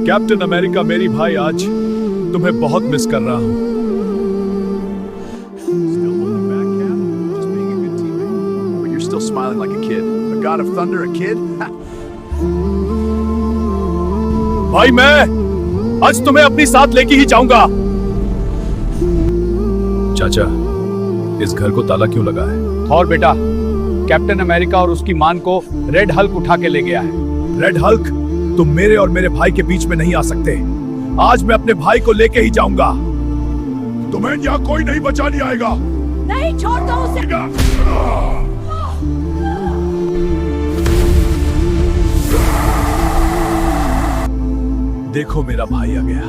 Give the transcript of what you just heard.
Captain America मेरी भाई, आज तुम्हें बहुत मिस कर रहा हूं। You're still smiling like a kid. The God of Thunder, a kid? भाई मैं आज तुम्हें अपनी साथ लेके ही जाऊंगा। चाचा, इस घर को ताला क्यों लगा है? थॉर बेटा, कैप्टन अमेरिका और उसकी मान को रेड हल्क उठा के ले गया है। रेड हल्क, तुम मेरे और मेरे भाई के बीच में नहीं आ सकते। आज मैं अपने भाई को लेके ही जाऊंगा। तुम्हें यहाँ कोई नहीं बचा नहीं आएगा। नहीं छोड़ दो उसे। देखो मेरा भाई आ गया।